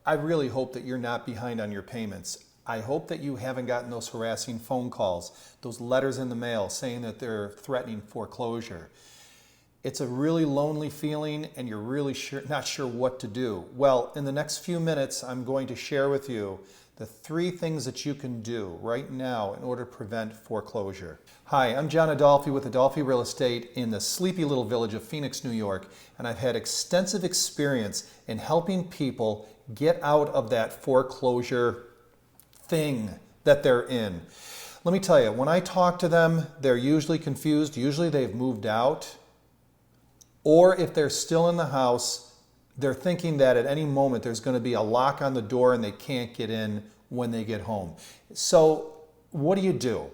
I really hope that you're not behind on your payments. I hope that you haven't gotten those harassing phone calls, those letters in the mail saying that they're threatening foreclosure. It's a really lonely feeling and you're really not sure what to do. Well, in the next few minutes, I'm going to share with you the 3 things that you can do right now in order to prevent foreclosure. Hi, I'm John Adolfi with Adolfi Real Estate in the sleepy little village of Phoenix, New York, and I've had extensive experience in helping people get out of that foreclosure thing that they're in. Let me tell you, when I talk to them, they're usually confused. Usually they've moved out. Or if they're still in the house, they're thinking that at any moment there's going to be a lock on the door and they can't get in when they get home. So what do?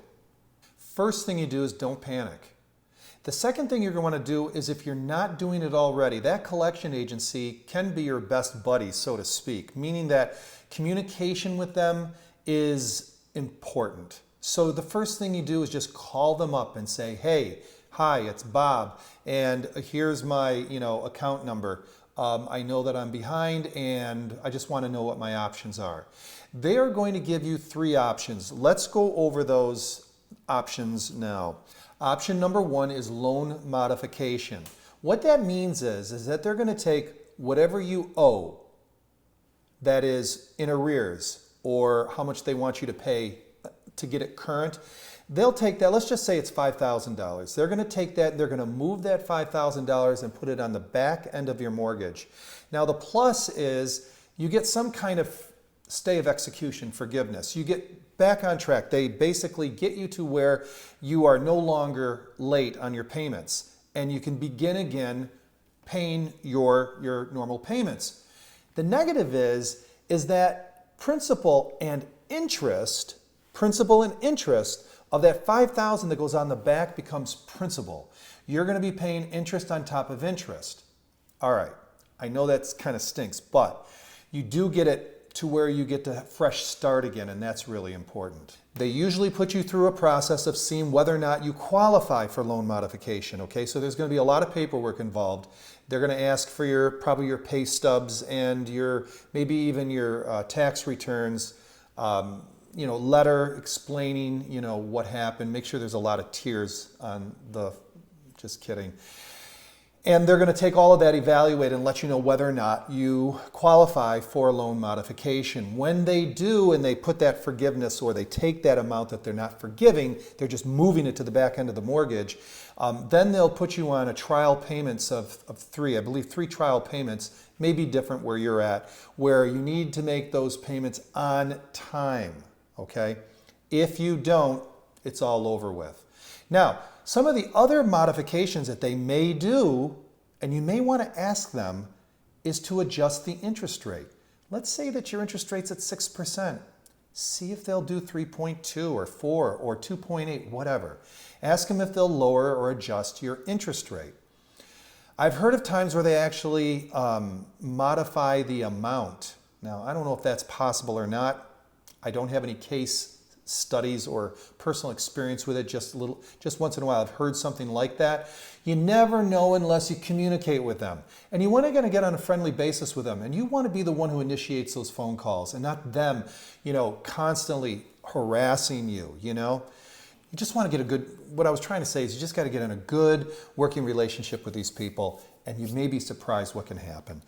First thing you do is don't panic. The second thing you're going to want to do is, if you're not doing it already, that collection agency can be your best buddy, so to speak, meaning that communication with them is important. So the first thing you do is just call them up and say, hey, hi, it's Bob, and here's my account number. I know that I'm behind and I just want to know what my options are. They are going to give you 3 options. Let's go over those options now. Option number 1 is loan modification. What that means is that they're going to take whatever you owe that is in arrears, or how much they want you to pay to get it current. They'll take that, let's just say it's $5,000. They're going to take that, they're going to move that $5,000 and put it on the back end of your mortgage. Now the plus is you get some kind of stay of execution forgiveness. You get back on track. They basically get you to where you are no longer late on your payments and you can begin again paying your normal payments. The negative is that principal and interest of that $5,000 that goes on the back becomes principal. You're going to be paying interest on top of interest. All right, I know that kind of stinks, but you do get it to where you get to fresh start again, and that's really important. They usually put you through a process of seeing whether or not you qualify for loan modification, okay? So there's going to be a lot of paperwork involved. They're going to ask for probably your pay stubs and maybe even your tax returns, letter explaining, what happened. Make sure there's a lot of tears on just kidding. And they're going to take all of that, evaluate, and let you know whether or not you qualify for a loan modification. When they do, and they put that forgiveness, or they take that amount that they're not forgiving, they're just moving it to the back end of the mortgage, then they'll put you on a trial payments of 3. I believe 3 trial payments, may be different where you're at, where you need to make those payments on time. Okay? If you don't, it's all over with. Now, some of the other modifications that they may do, and you may want to ask them, is to adjust the interest rate. Let's say that your interest rate's at 6%. See if they'll do 3.2 or 4 or 2.8, whatever. Ask them if they'll lower or adjust your interest rate. I've heard of times where they actually modify the amount. Now, I don't know if that's possible or not. I don't have any case studies or personal experience with it, just once in a while I've heard something like that. You never know unless you communicate with them. And you want to get on a friendly basis with them, and you want to be the one who initiates those phone calls and not them, constantly harassing you, You just want to get what I was trying to say is you just got to get in a good working relationship with these people, and you may be surprised what can happen.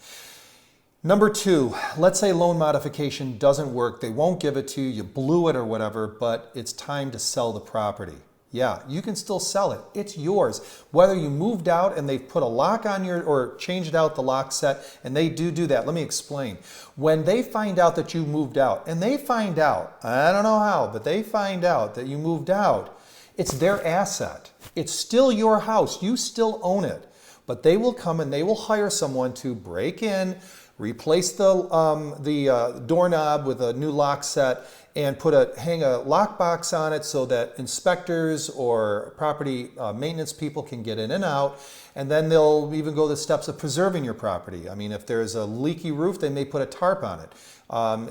Number 2, let's say loan modification doesn't work. They won't give it to you. You blew it or whatever, but it's time to sell the property. Yeah, you can still sell it. It's yours. Whether you moved out and they've put a lock on or changed out the lock set, and they do that. Let me explain. When they find out that you moved out, and they find out, I don't know how, but they find out that you moved out, it's their asset. It's still your house. You still own it. But they will come and they will hire someone to break in, replace the doorknob with a new lock set, and hang a lockbox on it so that inspectors or property maintenance people can get in and out. And then they'll even go the steps of preserving your property. I mean, if there's a leaky roof, they may put a tarp on it.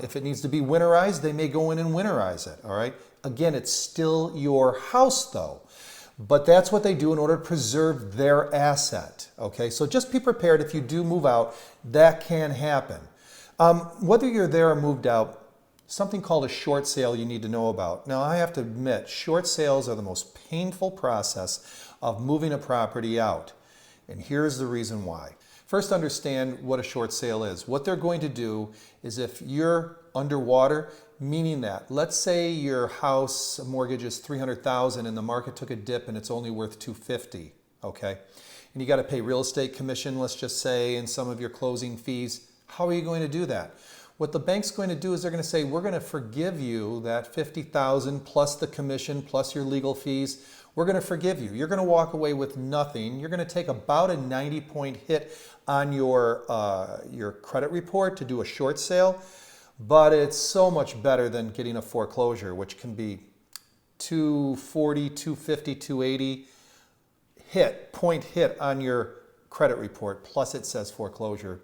If it needs to be winterized, they may go in and winterize it. All right. Again, it's still your house, though. But that's what they do in order to preserve their asset. Okay, so just be prepared if you do move out, that can happen. Whether you're there or moved out, something called a short sale you need to know about. Now, I have to admit, short sales are the most painful process of moving a property out. And here's the reason why. First, understand what a short sale is. What they're going to do is, if you're underwater, meaning that, let's say your house mortgage is $300,000 and the market took a dip and it's only worth $250,000, okay? And you got to pay real estate commission, let's just say, and some of your closing fees. How are you going to do that? What the bank's going to do is they're going to say, we're going to forgive you that $50,000 plus the commission plus your legal fees. We're going to forgive you. You're going to walk away with nothing. You're going to take about a 90-point hit on your credit report to do a short sale, but it's so much better than getting a foreclosure, which can be 240, 250, 280 point hit on your credit report, plus it says foreclosure.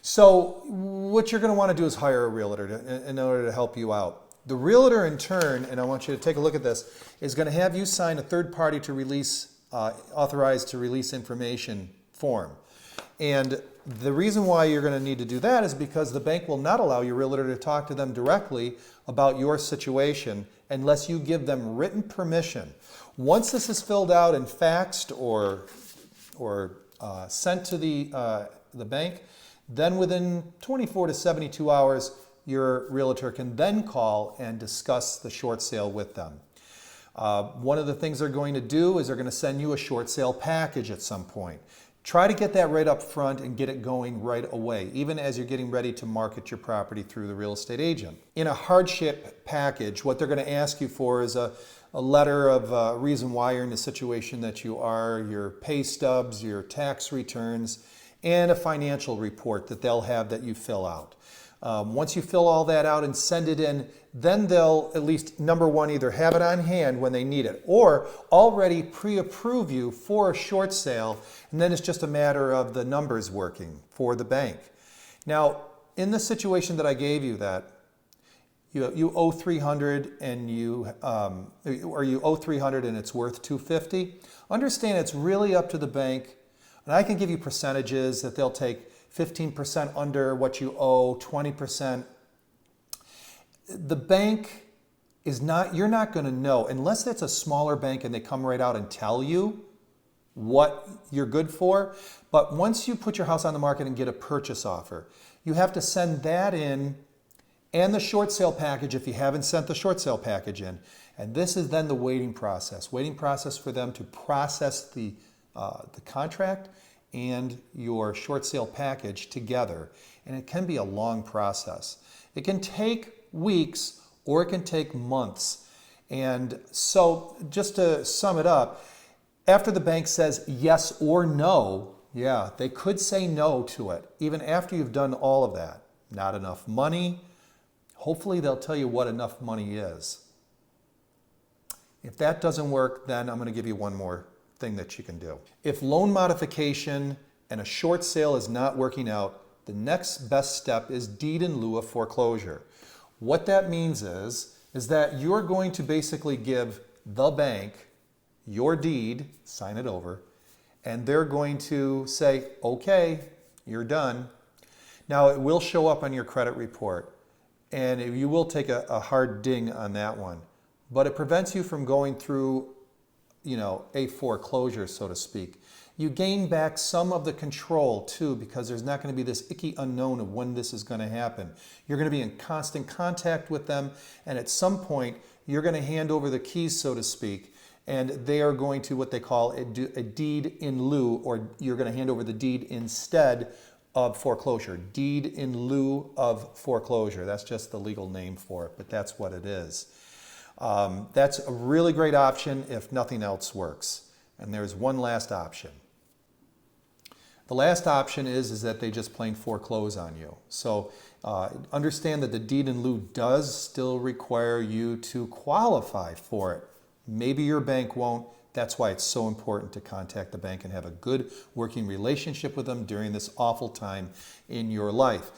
So what you're going to want to do is hire a realtor in order to help you out. The realtor, in turn, and I want you to take a look at this, is going to have you sign a third party to release, authorized to release information form. And the reason why you're going to need to do that is because the bank will not allow your realtor to talk to them directly about your situation unless you give them written permission. Once this is filled out and faxed or sent to the bank, then within 24 to 72 hours, your realtor can then call and discuss the short sale with them. One of the things they're going to do is they're going to send you a short sale package at some point. Try to get that right up front and get it going right away, even as you're getting ready to market your property through the real estate agent. In a hardship package, what they're going to ask you for is a letter of reason why you're in the situation that you are, your pay stubs, your tax returns, and a financial report that they'll have that you fill out. Once you fill all that out and send it in, then they'll at least, number one, either have it on hand when they need it or already pre-approve you for a short sale, and then it's just a matter of the numbers working for the bank. Now, in the situation that I gave you, that you owe $300 and you owe $300 and it's worth $250, understand it's really up to the bank. And I can give you percentages that they'll take 15% under what you owe, 20%. The bank is not, you're not going to know, unless it's a smaller bank and they come right out and tell you what you're good for. But once you put your house on the market and get a purchase offer, you have to send that in and the short sale package if you haven't sent the short sale package in. And this is then the waiting process for them to process the contract and your short sale package together. And it can be a long process. It can take weeks or it can take months. And so just to sum it up, after the bank says yes or no, yeah, they could say no to it, even after you've done all of that. Not enough money. Hopefully they'll tell you what enough money is. If that doesn't work, then I'm going to give you one more thing that you can do. If loan modification and a short sale is not working out, the next best step is deed in lieu of foreclosure. What that means is that you're going to basically give the bank your deed, sign it over, and they're going to say, okay, you're done. Now it will show up on your credit report and you will take a hard ding on that one, but it prevents you from going through a foreclosure, so to speak. You gain back some of the control too, because there's not going to be this icky unknown of when this is going to happen. You're going to be in constant contact with them, and at some point you're going to hand over the keys, so to speak, and they are going to what they call a deed in lieu, or you're going to hand over the deed instead of foreclosure. Deed in lieu of foreclosure. That's just the legal name for it, but that's what it is. That's a really great option if nothing else works. And there's one last option. The last option is that they just plain foreclose on you. So understand that the deed in lieu does still require you to qualify for it. Maybe your bank won't. That's why it's so important to contact the bank and have a good working relationship with them during this awful time in your life.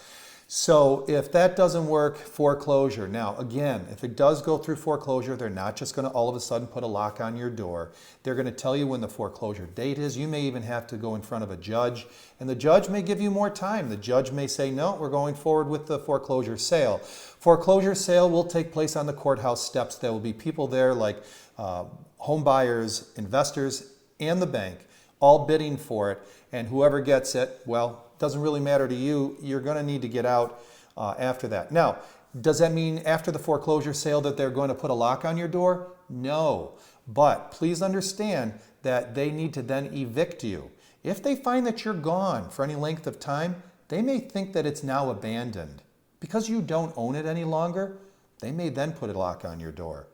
So if that doesn't work, foreclosure. Now, again, if it does go through foreclosure, they're not just going to all of a sudden put a lock on your door. They're going to tell you when the foreclosure date is. You may even have to go in front of a judge, and the judge may give you more time. The judge may say, no, we're going forward with the foreclosure sale. Foreclosure sale will take place on the courthouse steps. There will be people there like home buyers, investors, and the bank, all bidding for it, and whoever gets it, well, doesn't really matter to you. You're going to need to get out after that. Now, does that mean after the foreclosure sale that they're going to put a lock on your door? No. But please understand that they need to then evict you. If they find that you're gone for any length of time, they may think that it's now abandoned. Because you don't own it any longer, they may then put a lock on your door.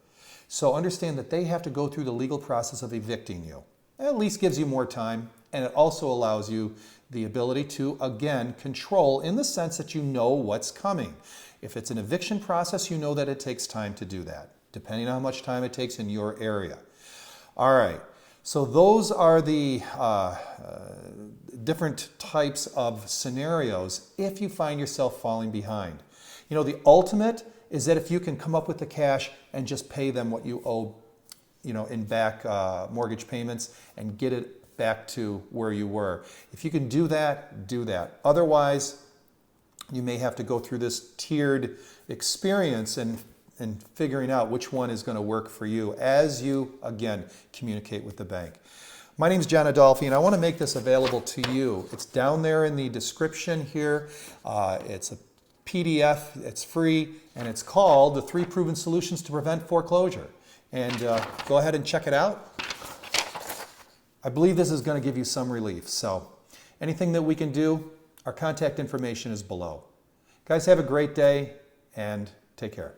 So understand that they have to go through the legal process of evicting you. It at least gives you more time, and it also allows you the ability to, again, control in the sense that you know what's coming. If it's an eviction process, you know that it takes time to do that, depending on how much time it takes in your area. All right, so those are the different types of scenarios if you find yourself falling behind. You know, the ultimate is that if you can come up with the cash and just pay them what you owe, you know, in back mortgage payments and get it back to where you were. If you can do that, do that. Otherwise, you may have to go through this tiered experience and figuring out which one is going to work for you as you, again, communicate with the bank. My name is John Adolfi, and I want to make this available to you. It's down there in the description here. It's a PDF, it's free, and it's called The 3 Proven Solutions to Prevent Foreclosure. And go ahead and check it out. I believe this is going to give you some relief. So anything that we can do, our contact information is below. Guys, have a great day and take care.